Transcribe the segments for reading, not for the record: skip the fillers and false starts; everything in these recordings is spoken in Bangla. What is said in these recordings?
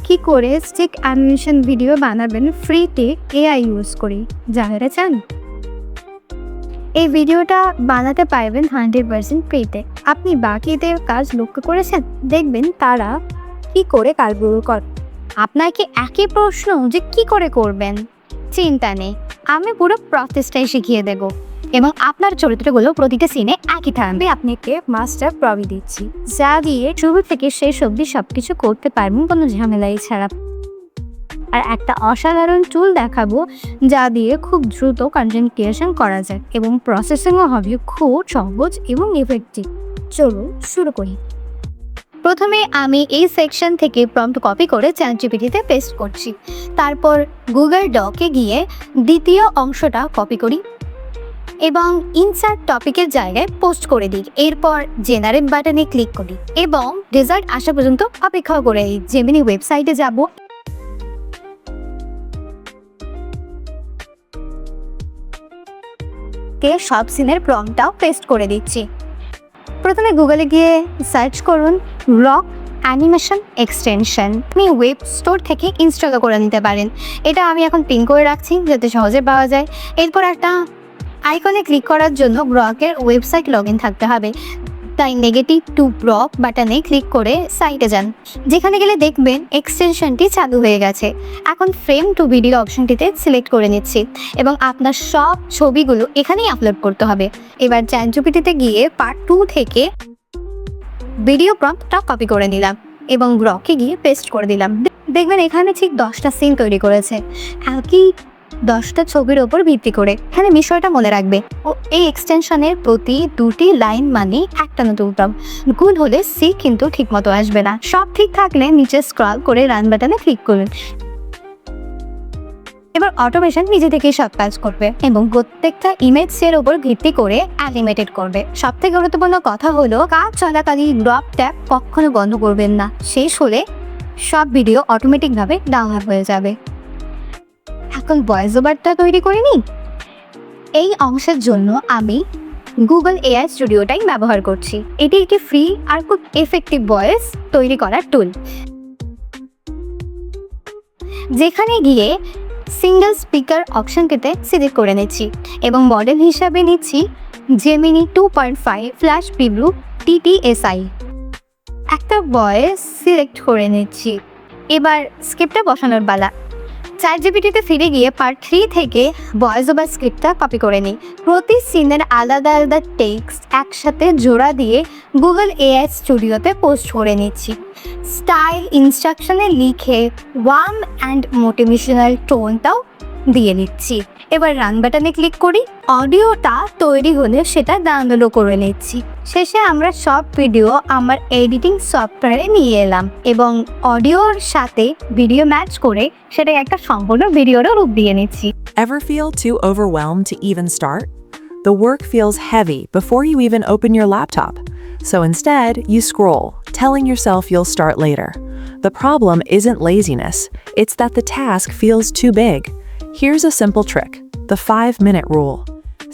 কি করে স্টিক অ্যানিমেশন ভিডিও বানাবেন ফ্রিতে এআই ইউজ করি জানতে চান? এই ভিডিওটা বানাতে পারবেন 100% ফ্রিতে। আপনি বাকিদের কাজ লক্ষ্য করেছেন? দেখবেন তারা কি করে কাজগুলো করে। আপনার কি একই প্রশ্ন যে কি করে করবেন? চিন্তা নেই, আমি পুরো প্রসেসটাই শিখিয়ে দেব এবং আপনার চরিত্রগুলো প্রতিটা সিনে একই থাকবে। আপনাকে মাস্টার প্রবি দিচ্ছি, যা দিয়ে শুরু থেকে শেষ অবধি সবকিছু করতে পারবেন কোনো ঝামেলাই ছাড়া। আর একটা অসাধারণ টুল দেখাবো যা দিয়ে খুব দ্রুত কন্টেন্ট ক্রিয়েশন করা যায় এবং প্রসেসিংও হবে খুব সহজ এবং ইফেক্টিভ। চলুন শুরু করি। প্রথমে আমি এই সেকশন থেকে প্রম্পট কপি করে চ্যাটজিপিটিতে পেস্ট করছি। তারপর গুগল ডকে গিয়ে দ্বিতীয় অংশটা কপি করি এবং ইনসার্ট টপিকের জায়গায় পোস্ট করে দিই। এরপর জেনারেট বাটনে ক্লিক করি এবং রেজাল্ট আসা পর্যন্ত অপেক্ষা করে দিই। জেমিনি ওয়েবসাইটে যাব, সব সিনের প্রম্পটটাও পেস্ট করে দিচ্ছি। প্রথমে গুগলে গিয়ে সার্চ করুন রক অ্যানিমেশন এক্সটেনশন। আপনি ওয়েব স্টোর থেকে ইনস্টল করে নিতে পারেন। এটা আমি এখন পিন করে রাখছি যাতে সহজে পাওয়া যায়। এরপর একটা আইকনে ক্লিক করার জন্য ব্রকের ওয়েবসাইট লগ ইন থাকতে হবে, তাই নেগেটিভ টু ব্রক বাটনে ক্লিক করে সাইটে যান, যেখানে গেলে দেখবেন এক্সটেনশনটি চালু হয়ে গেছে। এখন ফ্রেম টু ভিডিও অপশনটিতে সিলেক্ট করে নিচ্ছি এবং আপনার সব ছবিগুলো এখানেই আপলোড করতে হবে। এবার চ্যাটজিপিটিতে গিয়ে পার্ট 2 থেকে ভিডিও প্রম্পটটা কপি করে নিলাম এবং ব্রকে গিয়ে পেস্ট করে দিলাম। দেখবেন এখানে ঠিক 10টা সিন তৈরি করেছে, একই 10টা ছবির ওপর ভিত্তি করে। এখানে বিষয়টা মনে রাখবে, ও এই এক্সটেনশনের প্রতি 2টি লাইন মানে একটা নতুন প্রম্পট। ভুল হলে সি কিন্তু ঠিক মতো আসবে না। সব ঠিক থাকলে নিচে স্ক্রল করে রান বাটনে ক্লিক করুন। এবার অটোমেশন নিজে থেকেই সব কাজ করবে এবং প্রত্যেকটা ইমেজের উপর ভিত্তি করে অ্যানিমেটেড করবে। সবথেকে গুরুত্বপূর্ণ কথা হলো কাজ চলাকালীন ড্রপ ট্যাপ কখনো বন্ধ করবেন না। শেষ হলে সব ভিডিও অটোমেটিকভাবে ডাউনলোড হয়ে যাবে। এখন ভয়েস ওভারটা তৈরি করে নিই। এই অংশের জন্য আমি গুগল এআই স্টুডিওটাই ব্যবহার করছি। এটি একটি ফ্রি আর খুব এফেক্টিভ ভয়েস তৈরি করার টুল। যেখানে গিয়ে সিঙ্গেল স্পিকার অপশনটিতে সিলেক্ট করে নিচ্ছি এবং মডেল হিসাবে নিচ্ছি জেমিনি 2.5 ফ্ল্যাশ প্রিভিউ TTSI। একটা ভয়েস সিলেক্ট করে নিচ্ছি। এবার স্ক্রিপ্টটা বসানোর পালা। চ্যাটজিপিটিতে ফিরে গিয়ে পার্ট 3 থেকে ভয়েস ওভার স্ক্রিপ্টটা কপি করে নিই। প্রতি সিনের আলাদা আলাদা টেক্সট একসাথে জোড়া দিয়ে গুগল এআই স্টুডিওতে পোস্ট করে নিচ্ছি। স্টাইল ইনস্ট্রাকশনে লিখে ওয়ার্ম অ্যান্ড মোটিভেশনাল টোনটাও দিয়ে নিচ্ছি। এবার রান বাটনে ক্লিক করি। অডিওটা তৈরি হলে সেটা ডাউনলোড করে নিচ্ছি। শেষে আমরা সব ভিডিও আমার এডিটিং সফটওয়্যারে নিয়ে এলাম এবং অডিওর সাথে ভিডিও ম্যাচ করে সেটা একটা সম্পূর্ণ ভিডিওর রূপ দিয়ে নিচ্ছি। Ever feel too overwhelmed to even start? The work feels heavy before you even open your laptop. So instead, you scroll, telling yourself you'll start later. The problem isn't laziness, it's that the task feels too big. Here's a simple trick, the 5-minute rule.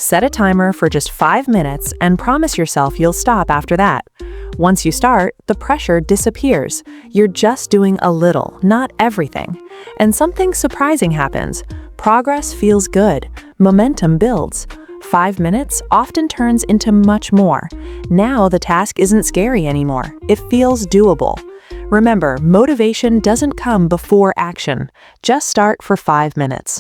Set a timer for just 5 minutes and promise yourself you'll stop after that. Once you start, the pressure disappears. You're just doing a little, not everything. And something surprising happens. Progress feels good. Momentum builds. 5 minutes often turns into much more. Now the task isn't scary anymore. It feels doable. Remember, motivation doesn't come before action. Just start for 5 minutes.